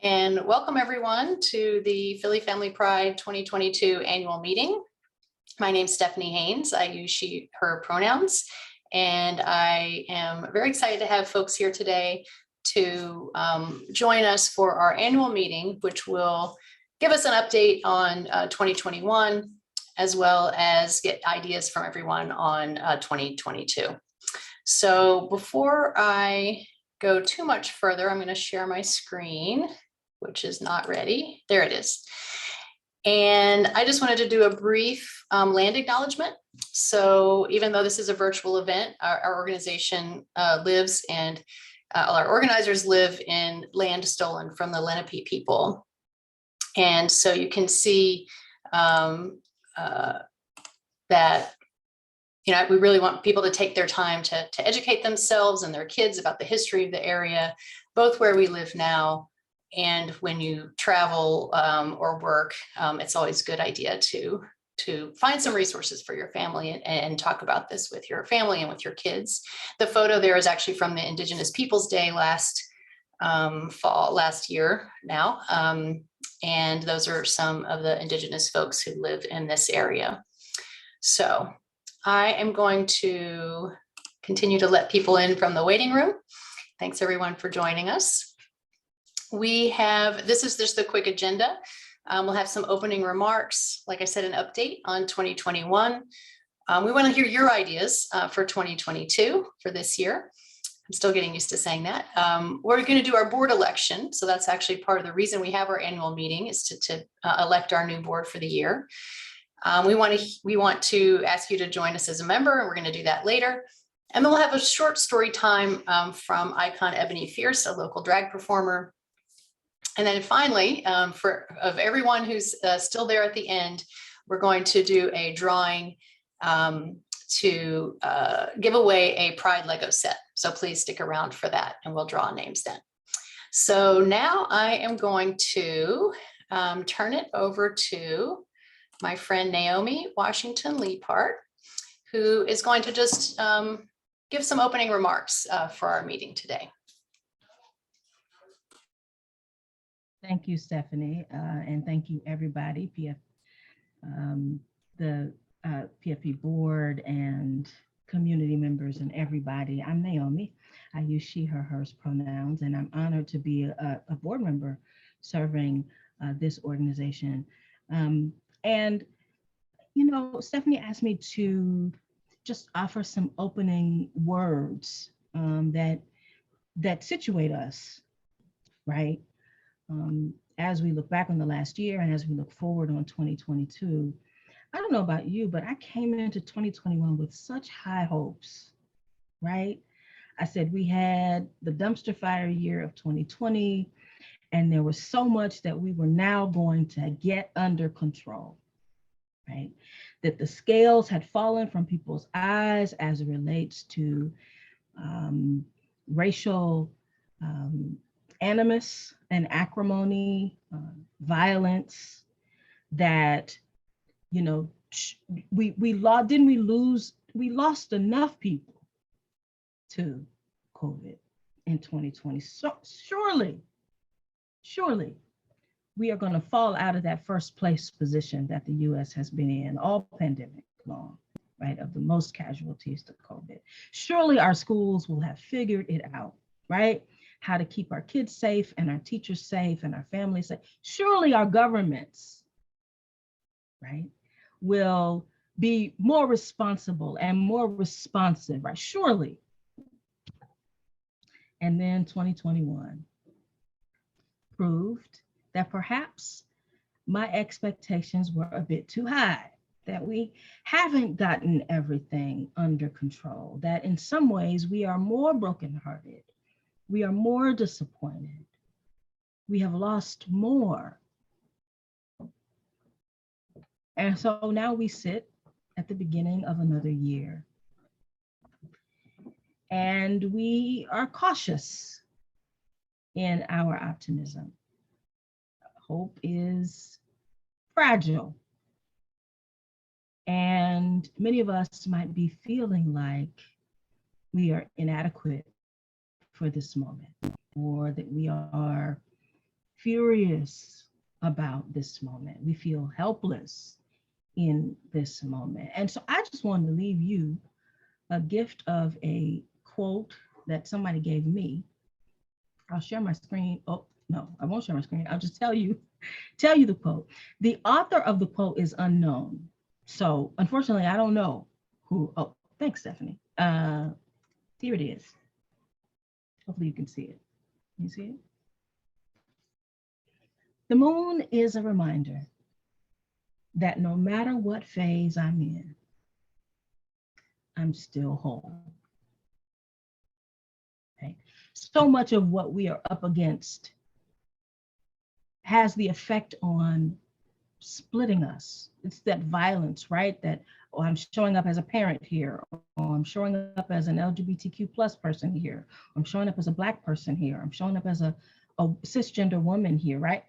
And welcome everyone to the Philly Family Pride 2022 annual meeting. My name's Stephanie Haynes. I use she, her pronouns, and I am very excited to have folks here today to join us for our annual meeting, which will give us an update on 2021, as well as get ideas from everyone on 2022. So before I go too much further, I'm going to share my screen, which is not ready. There it is. And I just wanted to do a brief land acknowledgement. So even though this is a virtual event, our organization lives and all our organizers live in land stolen from the Lenape people. And so you can see that, you know, we really want people to take their time to educate themselves and their kids about the history of the area, both where we live now and when you travel or work. It's always a good idea to find some resources for your family and talk about this with your family and with your kids. The photo there is actually from the Indigenous Peoples Day last year now. And those are some of the Indigenous folks who live in this area. So I am going to continue to let people in from the waiting room. Thanks everyone for joining us. This is just a quick agenda. We'll have some opening remarks, like I said, an update on 2021. We want to hear your ideas for 2022 for this year. I'm still getting used to saying that. We're going to do our board election. So that's actually part of the reason we have our annual meeting, is to elect our new board for the year. We want to ask you to join us as a member, and we're going to do that later. And then we'll have a short story time from Icon Ebony Fierce, a local drag performer. And then finally, of everyone who's still there at the end, we're going to do a drawing to give away a Pride Lego set. So please stick around for that, and we'll draw names then. So now I am going to turn it over to my friend Naomi Washington Leapart, who is going to just give some opening remarks for our meeting today. Thank you, Stephanie, and thank you, everybody, the PFP board and community members and everybody. I'm Naomi. I use she, her, hers pronouns, and I'm honored to be a board member serving this organization. And, you know, Stephanie asked me to just offer some opening words that situate us, right? As we look back on the last year and as we look forward on 2022, I don't know about you, but I came into 2021 with such high hopes, right? I said we had the dumpster fire year of 2020, and there was so much that we were now going to get under control, right? That the scales had fallen from people's eyes as it relates to racial animus and acrimony, violence, that, you know, we lost enough people to COVID in 2020. So surely we are going to fall out of that first place position that the US has been in all pandemic long, right, of the most casualties to COVID. Surely our schools will have figured it out, right? How to keep our kids safe and our teachers safe and our families safe. Surely our governments, right, will be more responsible and more responsive, right? Surely. And then 2021 proved that perhaps my expectations were a bit too high, that we haven't gotten everything under control, that in some ways we are more brokenhearted. We are more disappointed. We have lost more. And so now we sit at the beginning of another year. And we are cautious in our optimism. Hope is fragile. And many of us might be feeling like we are inadequate for this moment, or that we are furious about this moment. We feel helpless in this moment. And so I just wanted to leave you a gift of a quote that somebody gave me. I'll share my screen. Oh, no, I won't share my screen. I'll just tell you the quote. The author of the quote is unknown. So unfortunately, I don't know who. Oh, thanks, Stephanie. Here it is. Hopefully you can see it. Can you see it? The moon is a reminder that no matter what phase I'm in, I'm still whole. Okay? So much of what we are up against has the effect on splitting us. It's that violence, right? That, oh, I'm showing up as a parent here, or I'm showing up as an LGBTQ plus person here, I'm showing up as a Black person here, I'm showing up as a cisgender woman here, right?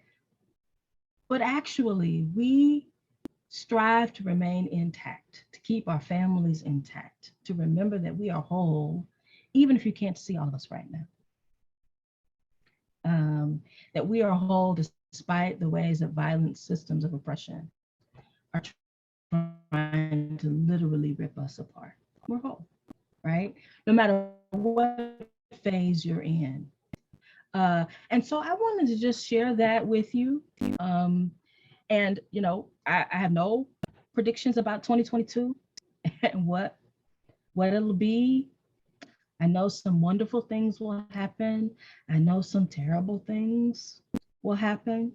But actually, we strive to remain intact, to keep our families intact, to remember that we are whole, even if you can't see all of us right now. That we are whole despite the ways that violent systems of oppression are trying to literally rip us apart. We're whole, right? No matter what phase you're in. And so I wanted to just share that with you. And, you know, I have no predictions about 2022 and what it'll be. I know some wonderful things will happen. I know some terrible things will happen.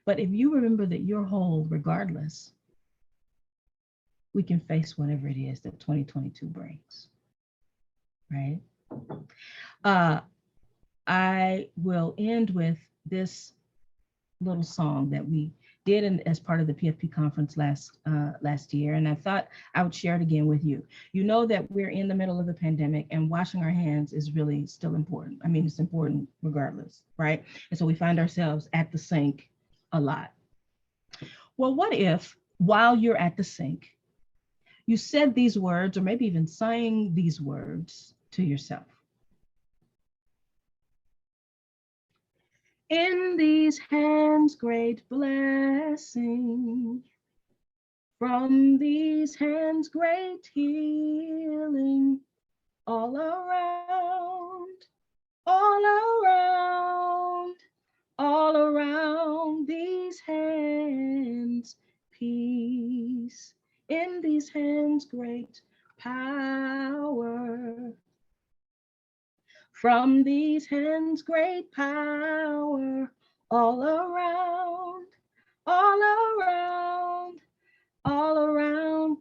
But if you remember that you're whole regardless, we can face whatever it is that 2022 brings, right? I will end with this little song that we did as part of the PFP conference last year, and I thought I would share it again with you. You know that we're in the middle of the pandemic, and washing our hands is really still important. I mean, it's important regardless, right? And so we find ourselves at the sink a lot. Well, what if while you're at the sink, you said these words, or maybe even sang these words to yourself? In these hands, great blessing. From these hands, great healing. All around, all around, all around these hands, peace. In these hands, great power. From these hands, great power, all around, all around, all around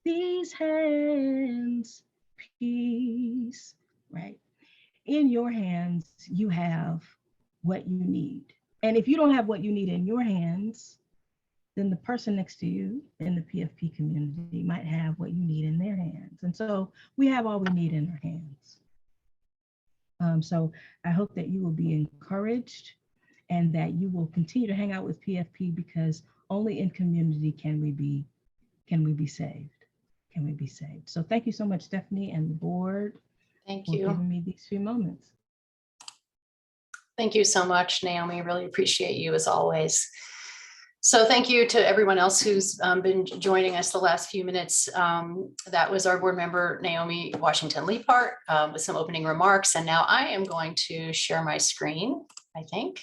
these hands, peace, right? In your hands, you have what you need. And if you don't have what you need in your hands, then the person next to you in the PFP community might have what you need in their hands. And so we have all we need in our hands. So I hope that you will be encouraged and that you will continue to hang out with PFP, because only in community can we be saved. Can we be saved? So thank you so much, Stephanie and the board. Thank for you. giving me these few moments. Thank you so much, Naomi. Really appreciate you as always. So thank you to everyone else who's been joining us the last few minutes. That was our board member, Naomi Washington-Leapart, with some opening remarks. And now I am going to share my screen, I think.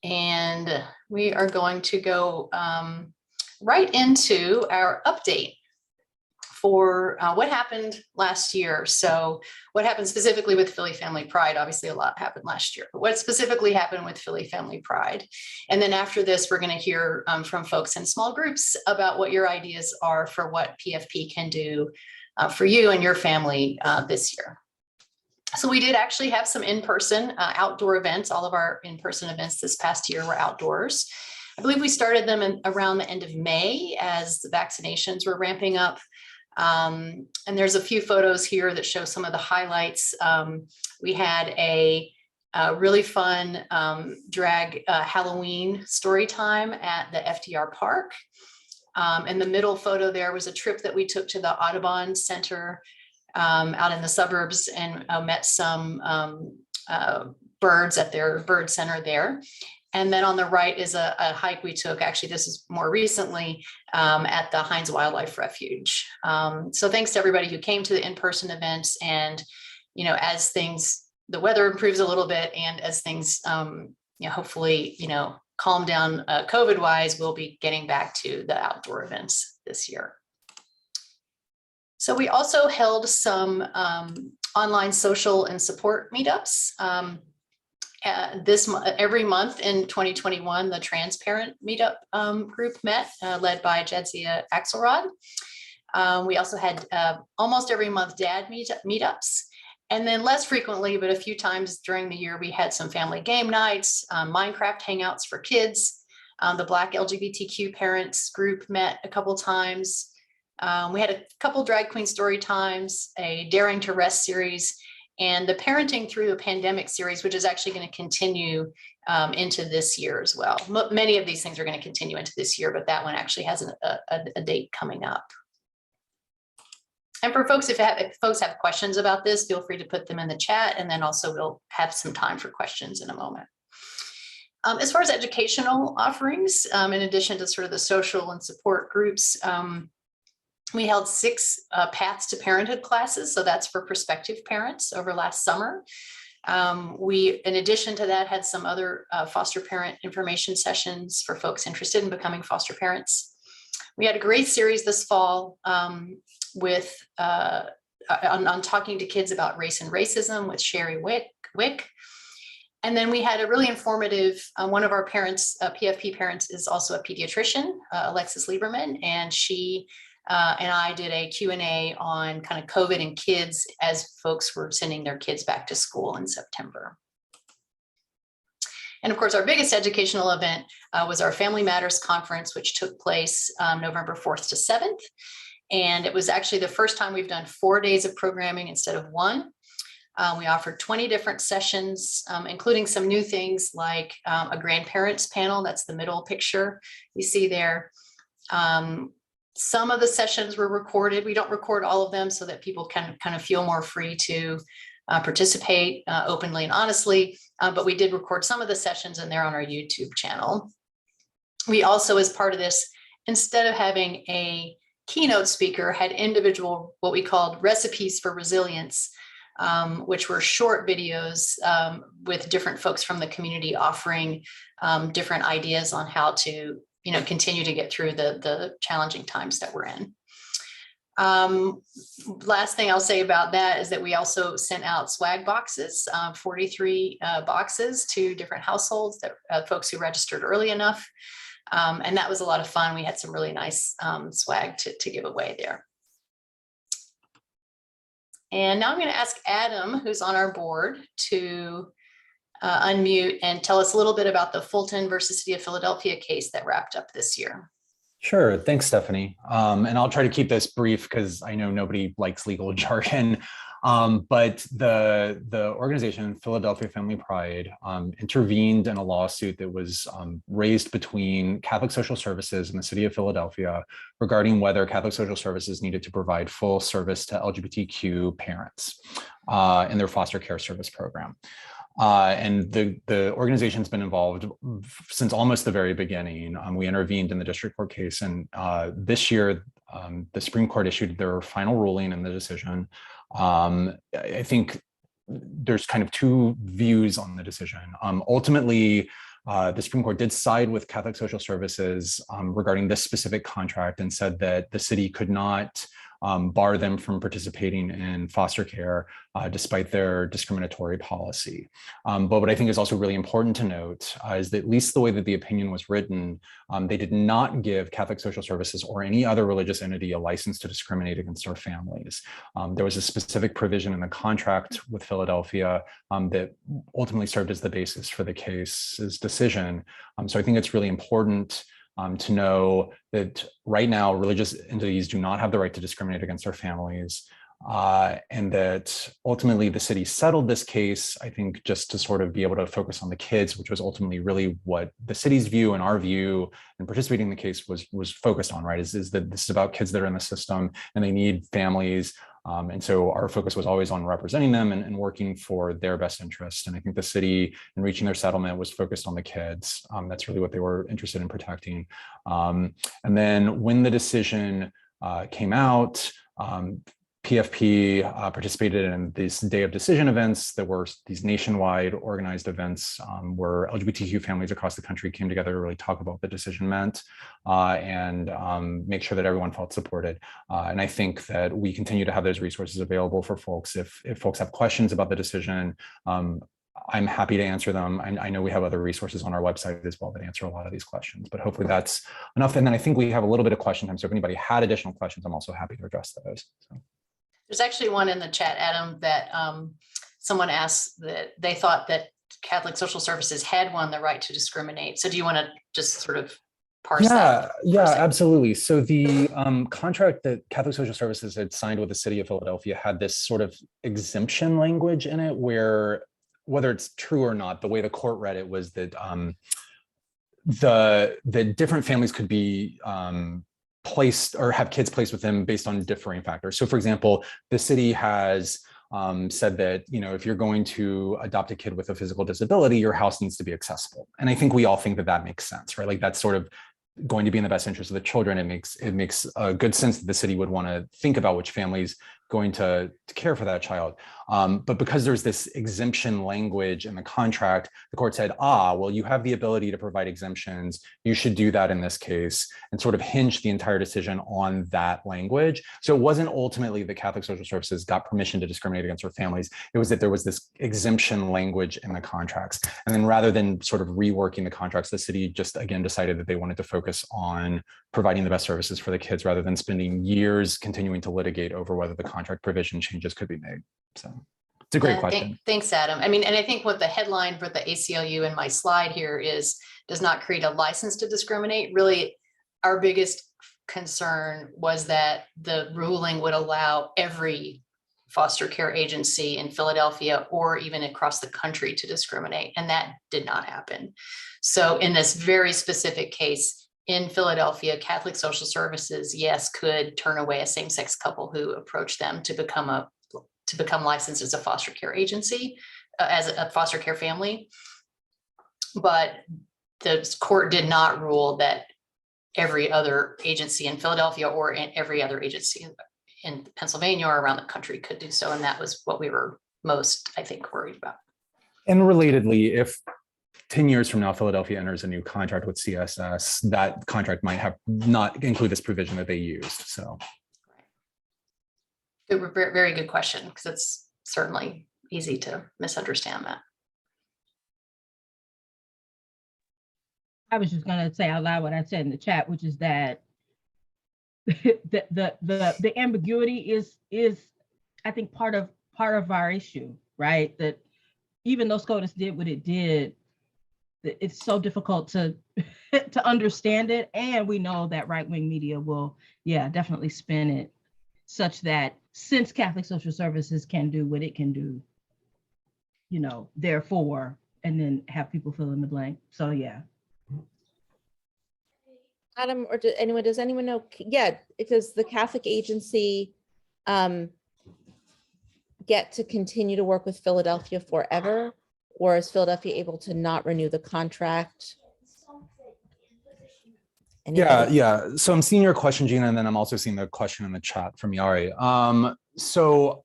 And we are going to go right into our update for what happened last year. So what happened specifically with Philly Family Pride? Obviously a lot happened last year, but what specifically happened with Philly Family Pride? And then after this, we're going to hear from folks in small groups about what your ideas are for what PFP can do for you and your family this year. So we did actually have some in-person outdoor events. All of our in-person events this past year were outdoors. I believe we started them around the end of May as the vaccinations were ramping up. And there's a few photos here that show some of the highlights. We had a really fun drag Halloween story time at the FDR Park. And the middle photo there was a trip that we took to the Audubon Center out in the suburbs and met some birds at their bird center there. And then on the right is a hike we took. Actually, this is more recently at the Hines Wildlife Refuge. So thanks to everybody who came to the in-person events. And, as the weather improves a little bit, and as things, hopefully, calm down COVID-wise, we'll be getting back to the outdoor events this year. So we also held some online social and support meetups. Every month in 2021, the Transparent Meetup group met, led by Jadzia Axelrod. We also had almost every month dad meetups. And then less frequently, but a few times during the year, we had some family game nights, Minecraft hangouts for kids. The Black LGBTQ parents group met a couple times. We had a couple drag queen story times, a Daring to Rest series, and the Parenting Through the Pandemic series, which is actually going to continue into this year as well. Many of these things are going to continue into this year, but that one actually has a date coming up. And for folks, if folks have questions about this, feel free to put them in the chat, and then also we'll have some time for questions in a moment. As far as educational offerings, in addition to sort of the social and support groups, we held 6 Paths to Parenthood classes. So that's for prospective parents over last summer. We, in addition to that, had some other foster parent information sessions for folks interested in becoming foster parents. We had a great series this fall with on talking to kids about race and racism with Sherry Wick. And then we had a really informative, one of our parents, PFP parents, is also a pediatrician, Alexis Lieberman, and she and I did a Q&A on kind of COVID and kids as folks were sending their kids back to school in September. And of course, our biggest educational event was our Family Matters Conference, which took place November 4th to 7th. And it was actually the first time we've done 4 days of programming instead of 1. We offered 20 different sessions, including some new things like a grandparents panel. That's the middle picture you see there. Some of the sessions were recorded. We don't record all of them so that people can kind of feel more free to participate openly and honestly, but we did record some of the sessions, and they're on our YouTube channel. We also, as part of this, instead of having a keynote speaker, had individual, what we called recipes for resilience, which were short videos with different folks from the community offering different ideas on how to continue to get through the challenging times that we're in. Last thing I'll say about that is that we also sent out swag boxes, 43 boxes to different households, that folks who registered early enough. And that was a lot of fun. We had some really nice swag to give away there. And now I'm going to ask Adam, who's on our board, to unmute and tell us a little bit about the Fulton versus City of Philadelphia case that wrapped up this year. Sure. Thanks, Stephanie. And I'll try to keep this brief because I know nobody likes legal jargon. But the organization, Philadelphia Family Pride, intervened in a lawsuit that was raised between Catholic Social Services and the City of Philadelphia regarding whether Catholic Social Services needed to provide full service to LGBTQ parents in their foster care service program. And the organization's been involved since almost the very beginning. We intervened in the district court case, and this year, the Supreme Court issued their final ruling in the decision. I think there's kind of 2 views on the decision. Ultimately, the Supreme Court did side with Catholic Social Services regarding this specific contract and said that the city could not bar them from participating in foster care despite their discriminatory policy. But what I think is also really important to note is that at least the way that the opinion was written, they did not give Catholic Social Services or any other religious entity a license to discriminate against our families. There was a specific provision in the contract with Philadelphia that ultimately served as the basis for the case's decision. So I think it's really important to know that right now, religious entities do not have the right to discriminate against our families, and that ultimately the city settled this case, I think, just to sort of be able to focus on the kids, which was ultimately really what the city's view and our view and participating in the case was focused on, right? Is that this is about kids that are in the system and they need families And so our focus was always on representing them and working for their best interest. And I think the city, in reaching their settlement, was focused on the kids. That's really what they were interested in protecting. And then when the decision came out, PFP participated in these Day of Decision events that were these nationwide organized events where LGBTQ families across the country came together to really talk about what the decision meant and make sure that everyone felt supported. And I think that we continue to have those resources available for folks. If folks have questions about the decision, I'm happy to answer them. I know we have other resources on our website as well that answer a lot of these questions, but hopefully that's enough. And then I think we have a little bit of question time. So if anybody had additional questions, I'm also happy to address those. So. There's actually one in the chat, Adam, that someone asked that they thought that Catholic Social Services had won the right to discriminate. So do you want to just sort of parse that? Yeah, absolutely. So the contract that Catholic Social Services had signed with the city of Philadelphia had this sort of exemption language in it where, whether it's true or not, the way the court read it was that the different families could be placed or have kids placed with them based on differing factors. So for example, the city has said that, you know, if you're going to adopt a kid with a physical disability, your house needs to be accessible. And I think we all think that that makes sense, right? Like that's sort of going to be in the best interest of the children. It makes a good sense that the city would want to think about which family's going to care for that child. But because there's this exemption language in the contract, the court said, well, you have the ability to provide exemptions. You should do that in this case, and sort of hinge the entire decision on that language. So it wasn't ultimately that Catholic Social Services got permission to discriminate against their families. It was that there was this exemption language in the contracts. And then rather than sort of reworking the contracts, the city just again decided that they wanted to focus on providing the best services for the kids rather than spending years continuing to litigate over whether the contract provision changes could be made. So it's a great question. Thanks, Adam. I mean, and I think what the headline for the ACLU in my slide here is, does not create a license to discriminate. Really, our biggest concern was that the ruling would allow every foster care agency in Philadelphia or even across the country to discriminate. And that did not happen. So in this very specific case, in Philadelphia, Catholic Social Services, yes, could turn away a same-sex couple who approached them to become licensed as a foster care agency, as a foster care family. But the court did not rule that every other agency in Philadelphia or in every other agency in Pennsylvania or around the country could do so. And that was what we were most, I think, worried about. And relatedly, if 10 years from now, Philadelphia enters a new contract with CSS, that contract might have not include this provision that they used. So. Very good question, because it's certainly easy to misunderstand that. I was just going to say out loud what I said in the chat, which is that the ambiguity is I think part of our issue, right? That even though SCOTUS did what it did, it's so difficult to to understand it, and we know that right-wing media will, definitely spin it such that since Catholic Social Services can do what it can do, therefore, and then have people fill in the blank. So Adam, or does anyone know? Yeah, does the Catholic agency get to continue to work with Philadelphia forever? Or is Philadelphia able to not renew the contract? Yeah. So I'm seeing your question, Gina, and then I'm also seeing the question in the chat from Yari. So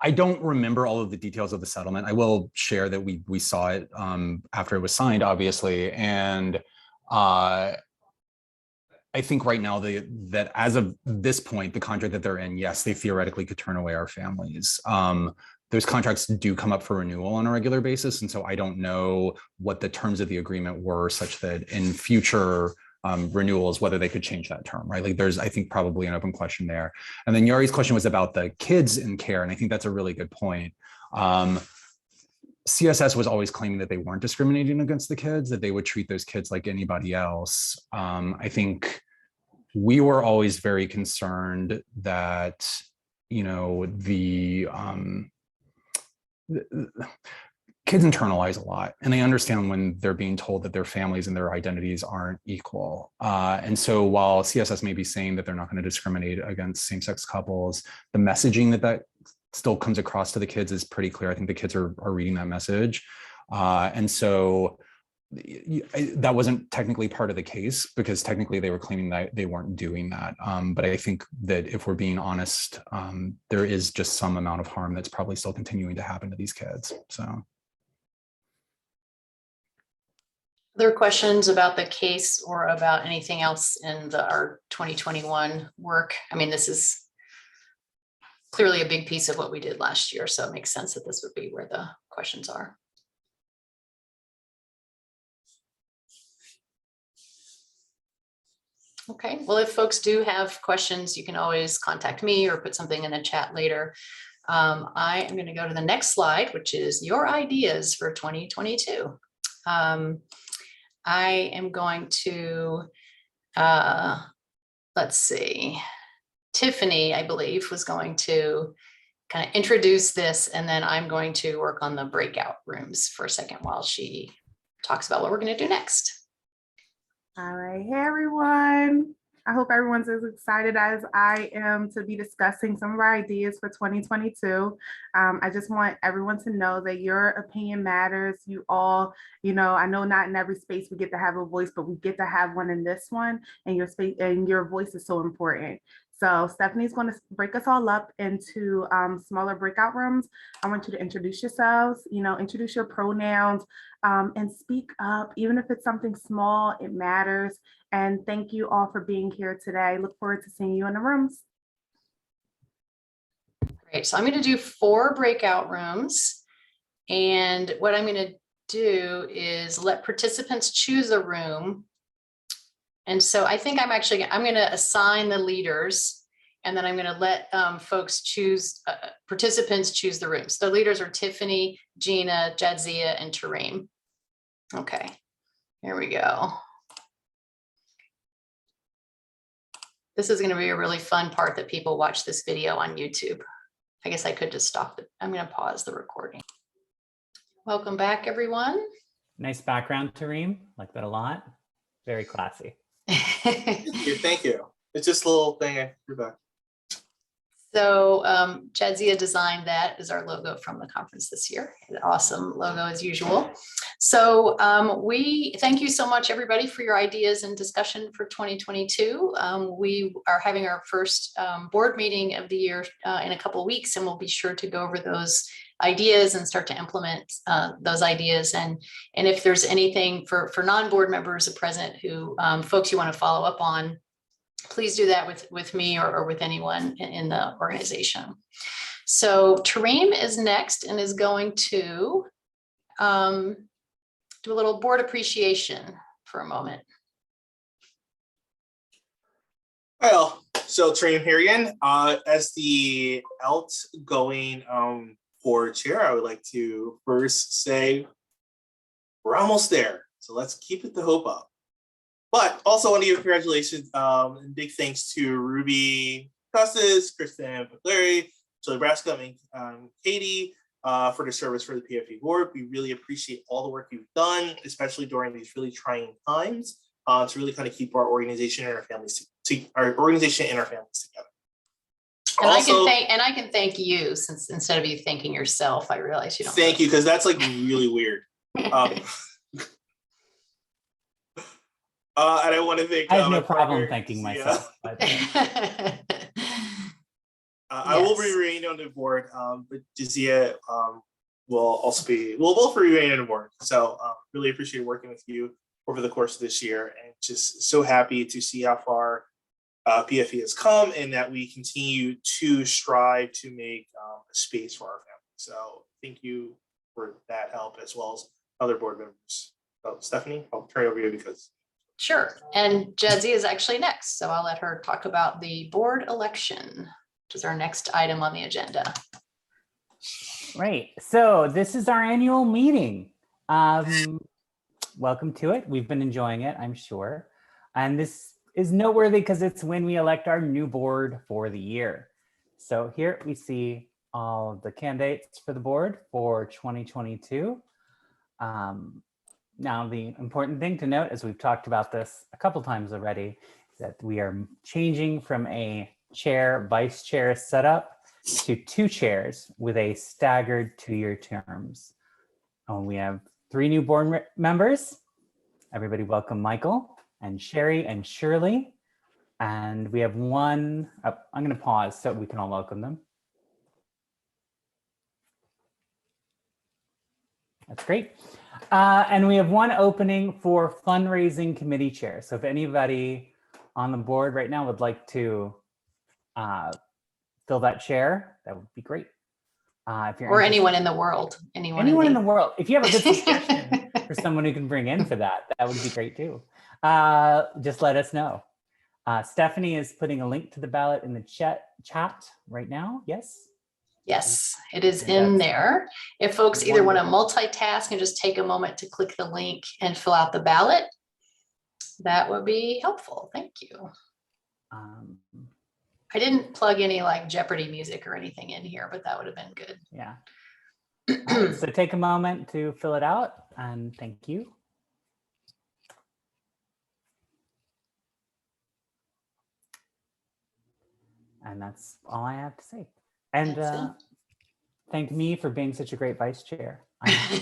I don't remember all of the details of the settlement. I will share that we saw it after it was signed, obviously. And I think right now that as of this point, the contract that they're in, yes, they theoretically could turn away our families. Those contracts do come up for renewal on a regular basis. And so I don't know what the terms of the agreement were such that in future renewals, whether they could change that term, right? Like there's, I think, probably an open question there. And then Yari's question was about the kids in care. And I think that's a really good point. CSS was always claiming that they weren't discriminating against the kids, that they would treat those kids like anybody else. I think we were always very concerned that, kids internalize a lot, and they understand when they're being told that their families and their identities aren't equal. And so while CSS may be saying that they're not going to discriminate against same-sex couples, the messaging that still comes across to the kids is pretty clear. I think the kids are reading that message. And so that wasn't technically part of the case, because technically they were claiming that they weren't doing that. But I think that if we're being honest, there is just some amount of harm that's probably still continuing to happen to these kids. So. Other questions about the case or about anything else in our 2021 work? I mean, this is clearly a big piece of what we did last year, so it makes sense that this would be where the questions are. Okay, well, if folks do have questions, you can always contact me or put something in the chat later. I am going to go to the next slide, which is your ideas for 2022. I am going to, let's see, Tiffany, I believe, was going to kind of introduce this, and then I'm going to work on the breakout rooms for a second while she talks about what we're going to do next. All right, hey everyone. I hope everyone's as excited as I am to be discussing some of our ideas for 2022. I just want everyone to know that your opinion matters. You all, I know not in every space we get to have a voice, but we get to have one in this one, and your space and your voice is so important. So Stephanie's going to break us all up into smaller breakout rooms. I want you to introduce yourselves, introduce your pronouns, and speak up. Even if it's something small, it matters. And thank you all for being here today. Look forward to seeing you in the rooms. Great, so I'm going to do 4 breakout rooms. And what I'm going to do is let participants choose a room. And so I think I'm going to assign the leaders, and then I'm going to let folks choose, participants choose the rooms. The leaders are Tiffany, Gina, Jadzia, and Tareem. Okay, here we go. This is going to be a really fun part that people watch this video on YouTube. I guess I could just stop it. I'm going to pause the recording. Welcome back, everyone. Nice background, Tareem. Like that a lot. Very classy. Thank you. It's just a little thing I threw back. So Jadzia designed that as our logo from the conference this year. An awesome logo as usual. So we thank you so much, everybody, for your ideas and discussion for 2022. We are having our first board meeting of the year in a couple of weeks, and we'll be sure to go over those ideas and start to implement those ideas. And if there's anything for non-board members present who folks you want to follow up on, please do that with me or with anyone in the organization. So Tareem is next and is going to do a little board appreciation for a moment. Well, so Tareem here again. As the outgoing board chair, I would like to first say we're almost there. So let's keep it the hope up. But also want to give congratulations and big thanks to Ruby Custis, Kristen Larry, Julie Brascom, and Katie for their service for the PFP board. We really appreciate all the work you've done, especially during these really trying times, to really kind of keep our organization and our families together. And Also, I can thank you, since instead of you thanking yourself, I realize you don't. Thank you, because that's like really weird. And I want to thank. I have no my problem partner, thanking Zia. myself. But, I will be remaining on the board, but Jadzia will also be, we'll both remain on the board. So really appreciate working with you over the course of this year, and just so happy to see how far PFE has come, and that we continue to strive to make a space for our family. So thank you for that help, as well as other board members. So Stephanie, I'll turn it over to you because. Sure. And Jadzia is actually next, so I'll let her talk about the board election, which is our next item on the agenda. right. So this is our annual meeting. Welcome to it. We've been enjoying it, I'm sure. And this is noteworthy because it's when we elect our new board for the year. So here we see all of the candidates for the board for 2022. Now, the important thing to note, as we've talked about this a couple times already, is that we are changing from a chair, vice chair setup to 2 chairs with a staggered 2-year terms. We have 3 new board members. Everybody welcome Michael and Sherry and Shirley. And we have one, I'm going to pause so we can all welcome them. That's great. And we have one opening for fundraising committee chair. So if anybody on the board right now would like to fill that chair, that would be great. If you're Or interested- anyone in the world, anyone in the world. If you have a good suggestion for someone who can bring in for that, that would be great too. Just let us know. Stephanie is putting a link to the ballot in the chat right now. Yes. Yes, it is in there. If folks either want to multitask and just take a moment to click the link and fill out the ballot, that would be helpful. Thank you. I didn't plug any like Jeopardy music or anything in here, but that would have been good. Yeah. All right, so take a moment to fill it out and thank you. And that's all I have to say. And thank me for being such a great vice chair.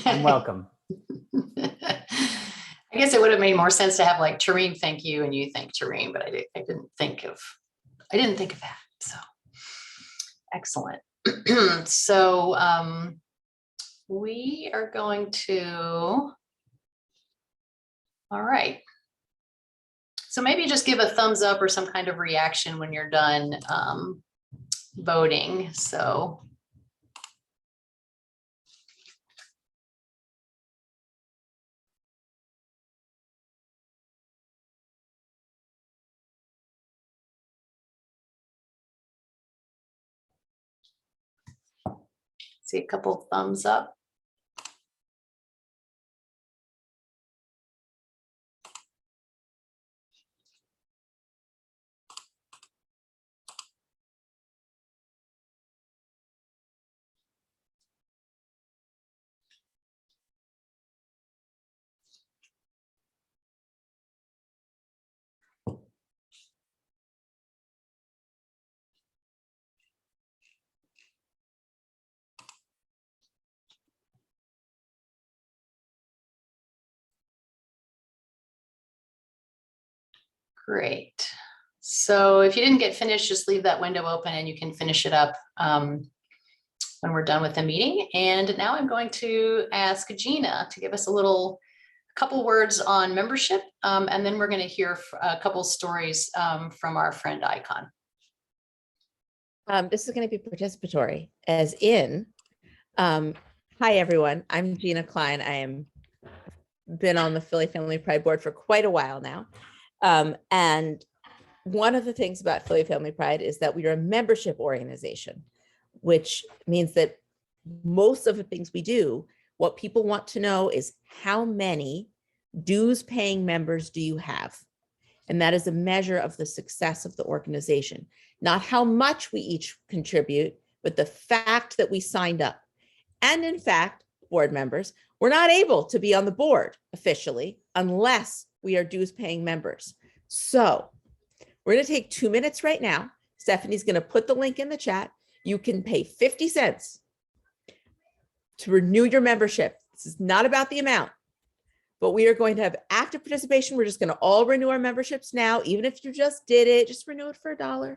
I'm welcome. I guess it would have made more sense to have like Tareem thank you and you thank Tareem, but I didn't think of that. So excellent. So we are going to, all right. So maybe just give a thumbs up or some kind of reaction when you're done voting. So see a couple thumbs up. Great. So if you didn't get finished, just leave that window open and you can finish it up when we're done with the meeting. And now I'm going to ask Gina to give us a couple words on membership. And then we're going to hear a couple stories from our friend Icon. This is going to be participatory, as in, hi everyone, I'm Gina Klein. I am been on the Philly Family Pride Board for quite a while now. And one of the things about Philly Family Pride is that we are a membership organization, which means that most of the things we do, what people want to know is how many dues paying members do you have? And that is a measure of the success of the organization, not how much we each contribute, but the fact that we signed up. And in fact, board members, we're not able to be on the board officially unless we are dues paying members. So we're going to take 2 minutes right now. Stephanie's going to put the link in the chat. You can pay 50 cents to renew your membership. This is not about the amount, but we are going to have active participation. We're just going to all renew our memberships now. Even if you just did it, just renew it for $1.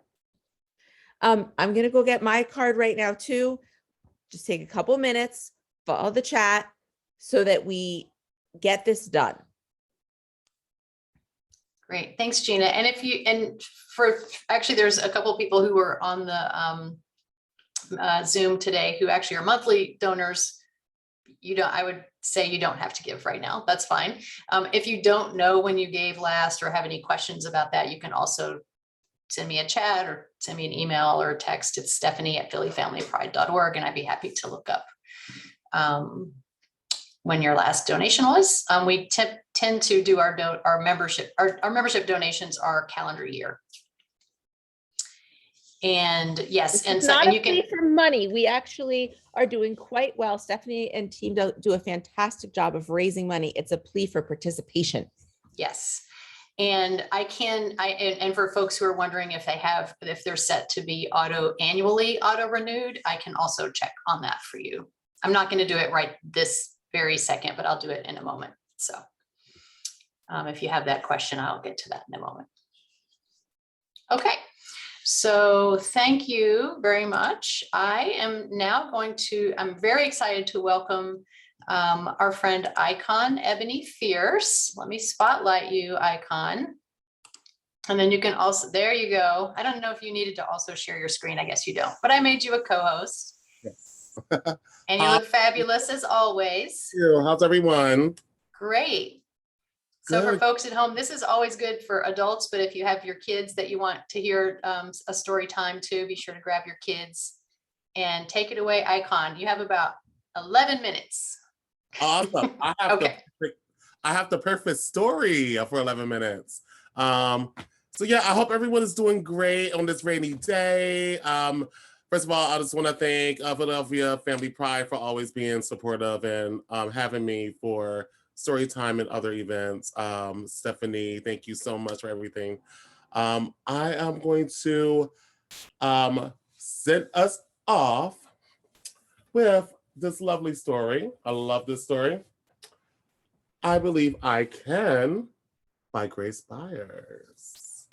I'm going to go get my card right now too. Just take a couple minutes, follow the chat so that we get this done. Great, thanks, Gina. And actually, there's a couple of people who were on the Zoom today who actually are monthly donors. I would say you don't have to give right now. That's fine. If you don't know when you gave last or have any questions about that, you can also send me a chat or send me an email or a text. It's stephanie@phillyfamilypride.org, and I'd be happy to look up when your last donation was. We tend to do our membership donations are calendar year. And yes, This and is so, not and a you can, plea for money. We actually are doing quite well. Stephanie and team do a fantastic job of raising money. It's a plea for participation. yes. And and for folks who are wondering if they're set to be annually auto renewed, I can also check on that for you. I'm not going to do it right this very second, but I'll do it in a moment. So if you have that question, I'll get to that in a moment. Okay. So thank you very much. I'm very excited to welcome our friend Icon Ebony Fierce. Let me spotlight you, Icon. And then you can also, there you go. I don't know if you needed to also share your screen. I guess you don't, but I made you a co-host. Yes. And you look fabulous as always. Thank you. How's everyone? Great. So for Good. folks at home, this is always good for adults, but if you have your kids that you want to hear a story time too, be sure to grab your kids and take it away, Icon. You have about 11 minutes. Awesome. Okay. I have the perfect story for 11 minutes. So yeah, I hope everyone is doing great on this rainy day. First of all, I just want to thank Philadelphia Family Pride for always being supportive and having me for story time and other events. Stephanie, thank you so much for everything. I am going to send us off with this lovely story. I love this story. I Believe I Can by Grace Byers.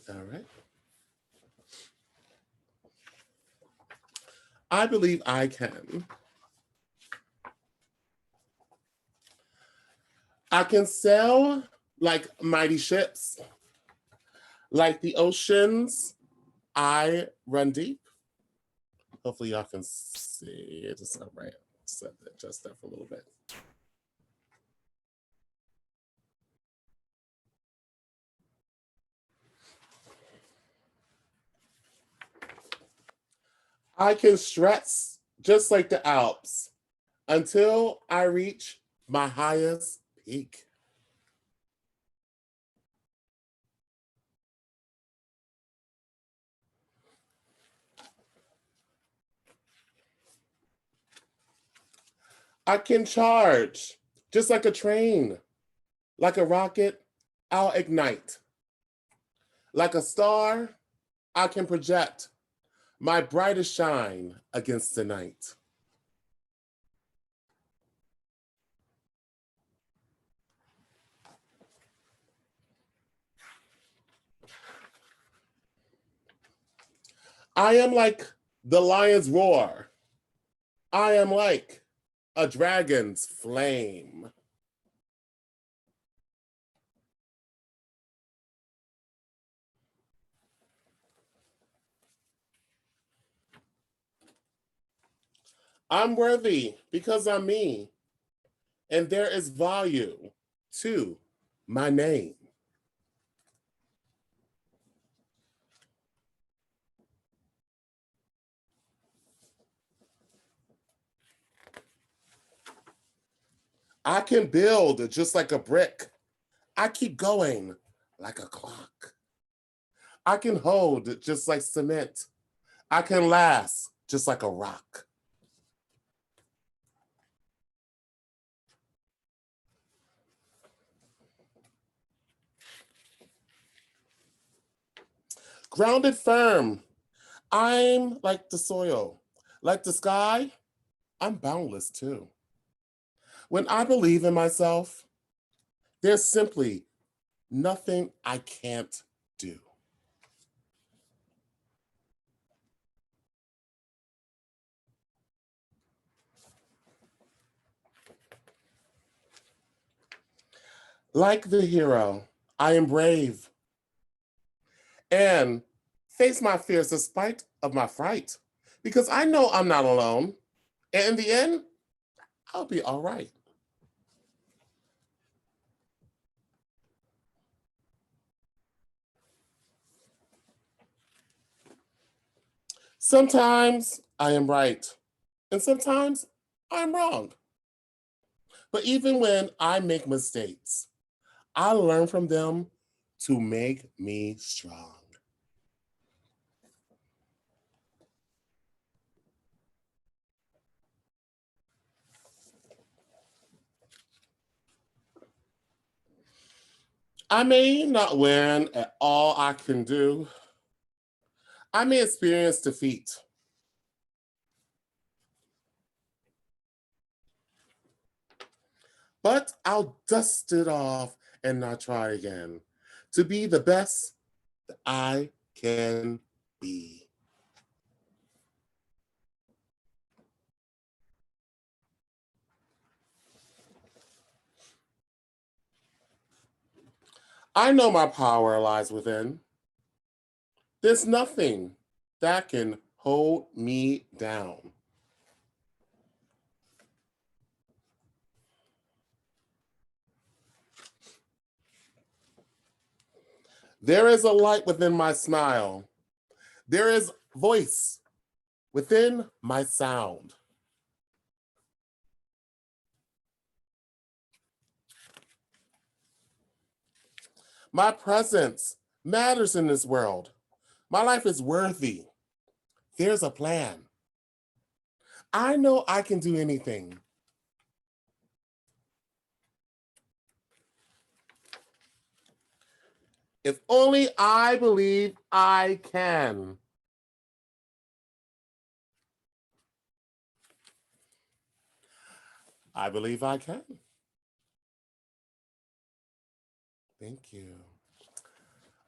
All right. I believe I can. I can sail like mighty ships, like the oceans. I run deep. Hopefully y'all can see it. Just all right. Set that just up a little bit. I can stretch just like the Alps until I reach my highest peak. I can charge just like a train, like a rocket, I'll ignite. Like a star, I can project my brightest shine against the night. I am like the lion's roar. I am like a dragon's flame. I'm worthy because I'm me, and there is value to my name. I can build just like a brick. I keep going like a clock. I can hold just like cement. I can last just like a rock. Grounded firm. I'm like the soil. Like the sky, I'm boundless too. When I believe in myself, there's simply nothing I can't do. Like the hero, I am brave and face my fears despite of my fright, because I know I'm not alone. And in the end, I'll be all right. Sometimes I am right, and sometimes I'm wrong. But even when I make mistakes, I learn from them to make me strong. I may not win at all I can do. I may experience defeat. But I'll dust it off and not try again to be the best that I can be. I know my power lies within. There's nothing that can hold me down. There is a light within my smile. There is voice within my sound. My presence matters in this world. My life is worthy. There's a plan. I know I can do anything. If only I believe I can. I believe I can. Thank you.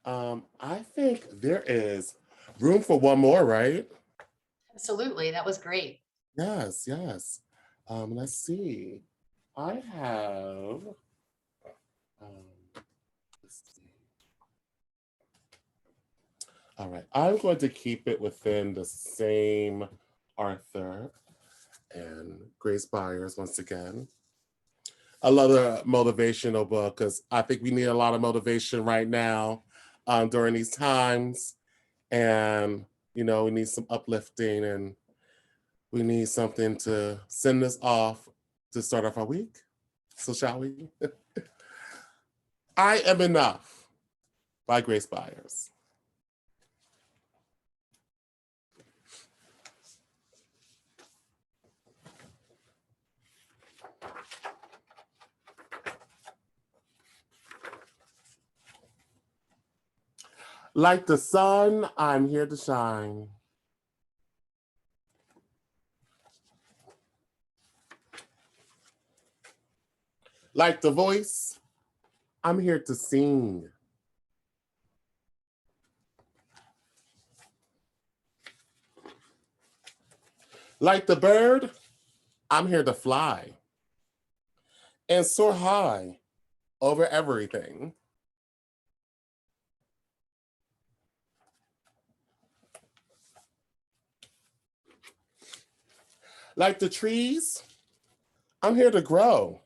I think there is room for one more, right? Absolutely. That was great. Yes, yes. Let's see. I have, let's see. All right, I'm going to keep it within the same Arthur and Grace Byers once again. I love the motivational book because I think we need a lot of motivation right now during these times. And, you know, we need some uplifting and we need something to send us off to start off our week. So shall we? I Am Enough by Grace Byers. Like the sun, I'm here to shine. Like the voice, I'm here to sing. Like the bird, I'm here to fly and soar high over everything. Like the trees, I'm here to grow.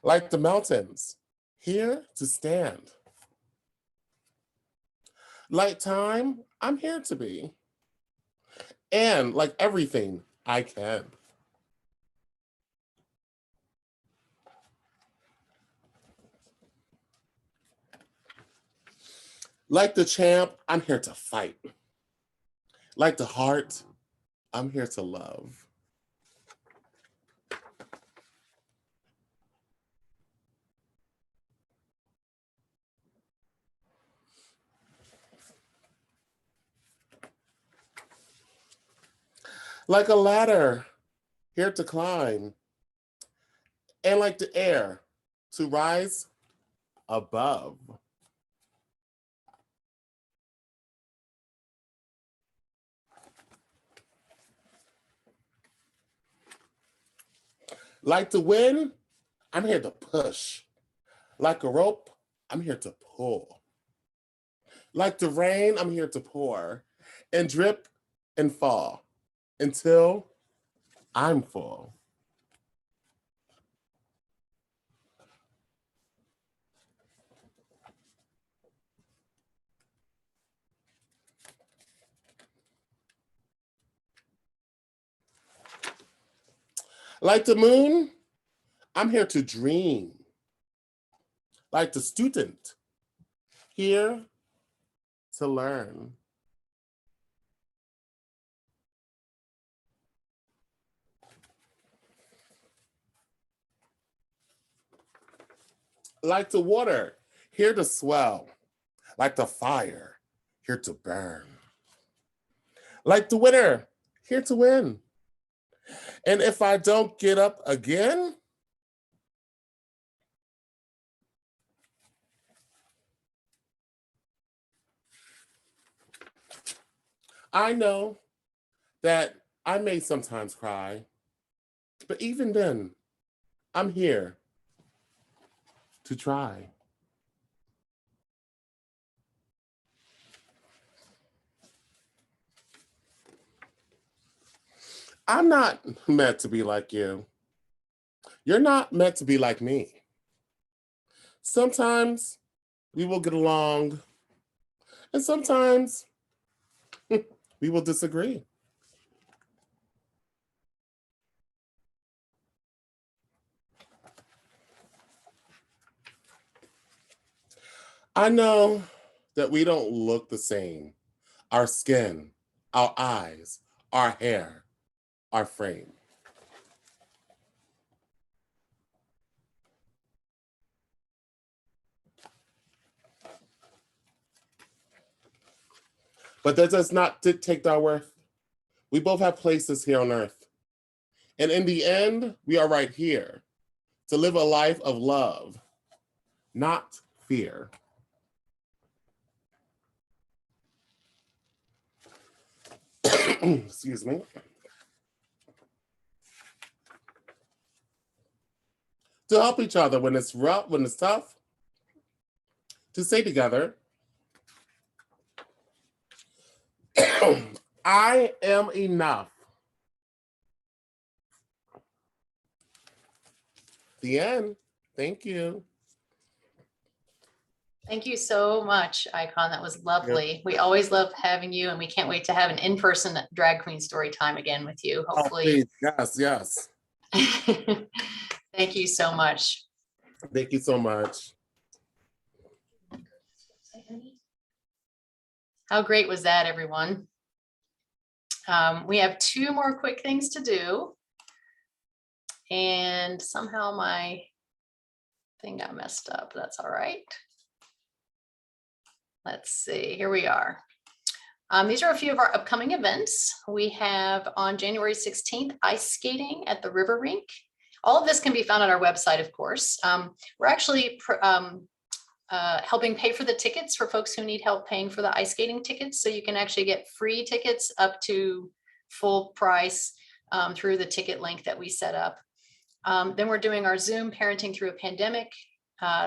Like the mountains, here to stand. Like time, I'm here to be. And like everything, I can. Like the champ, I'm here to fight. Like the heart, I'm here to love. Like a ladder, here to climb. And like the air, to rise above. Like the wind, I'm here to push. Like a rope, I'm here to pull. Like the rain, I'm here to pour and drip and fall until I'm full. Like the moon, I'm here to dream. Like the student, here to learn. Like the water, here to swell. Like the fire, here to burn. Like the winner, here to win. And if I don't get up again, I know that I may sometimes cry, but even then, I'm here to try. I'm not meant to be like you. You're not meant to be like me. Sometimes we will get along, and sometimes we will disagree. I know that we don't look the same. Our skin, our eyes, our hair, our frame. But that does not dictate our worth. We both have places here on earth. And in the end, we are right here to live a life of love, not fear. Excuse me. To help each other when it's rough, when it's tough, to stay together. I am enough. The end. Thank you. Thank you so much, Icon. That was lovely. We always love having you, and we can't wait to have an in-person drag queen story time again with you, hopefully. Oh, please. Yes. Thank you so much. Thank you so much. How great was that, everyone? We have 2 more quick things to do. And somehow my thing got messed up. That's all right. Let's see, here we are. These are a few of our upcoming events. We have on January 16th, ice skating at the River Rink. All of this can be found on our website, of course. We're actually helping pay for the tickets for folks who need help paying for the ice skating tickets. So you can actually get free tickets up to full price through the ticket link that we set up. Then we're doing our Zoom Parenting Through a Pandemic,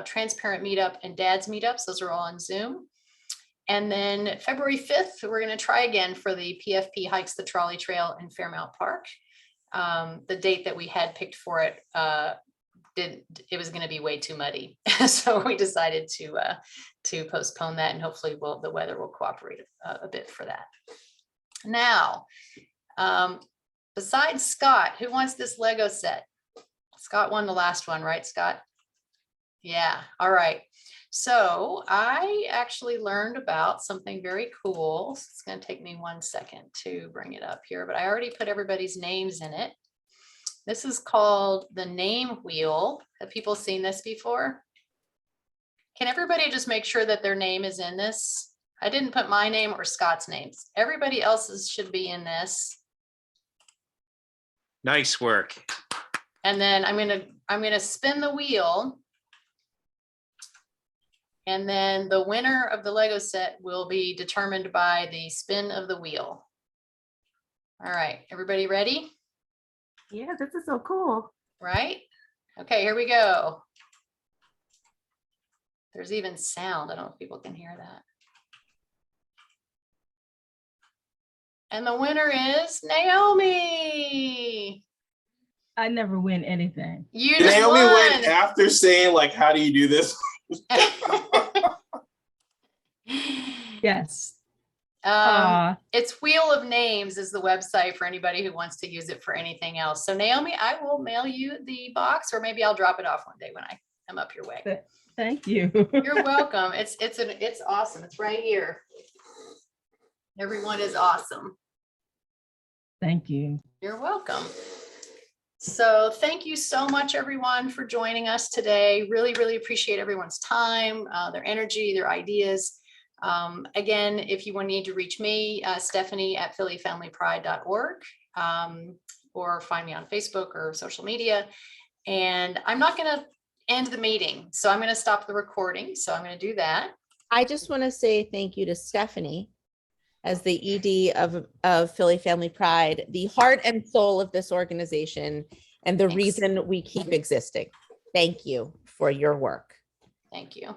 Transparent Meetup, and Dad's Meetups. Those are all on Zoom. And then February 5th, we're going to try again for the PFP Hikes the Trolley Trail in Fairmount Park. The date that we had picked for it, it was going to be way too muddy. So we decided to postpone that, and hopefully the weather will cooperate a bit for that. Now, besides Scott, who wants this Lego set? Scott won the last one, right, Scott? Yeah, all right. So I actually learned about something very cool. It's going to take me 1 second to bring it up here, but I already put everybody's names in it. This is called the name wheel. Have people seen this before? Can everybody just make sure that their name is in this? I didn't put my name or Scott's names. Everybody else's should be in this. Nice work. And then I'm gonna spin the wheel. And then the winner of the Lego set will be determined by the spin of the wheel. All right, everybody ready? Yeah, this is so cool. Right? Okay, here we go. There's even sound. I don't know if people can hear that. And the winner is Naomi. I never win anything. You just Naomi won. went after saying, like, how do you do this? Yes. It's Wheel of Names is the website for anybody who wants to use it for anything else. So Naomi, I will mail you the box, or maybe I'll drop it off one day when I am up your way. Thank you. You're welcome. It's awesome. It's right here. Everyone is awesome. Thank you. You're welcome. So thank you so much, everyone, for joining us today. Really, really appreciate everyone's time, their energy, their ideas. Again, if you need to reach me, Stephanie at phillyfamilypride.org, or find me on Facebook or social media. And I'm not going to end the meeting, so I'm going to stop the recording. So I'm going to do that. I just want to say thank you to Stephanie as the ED of Philly Family Pride, the heart and soul of this organization, and the Thanks. reason we keep existing. Thank you for your work. Thank you.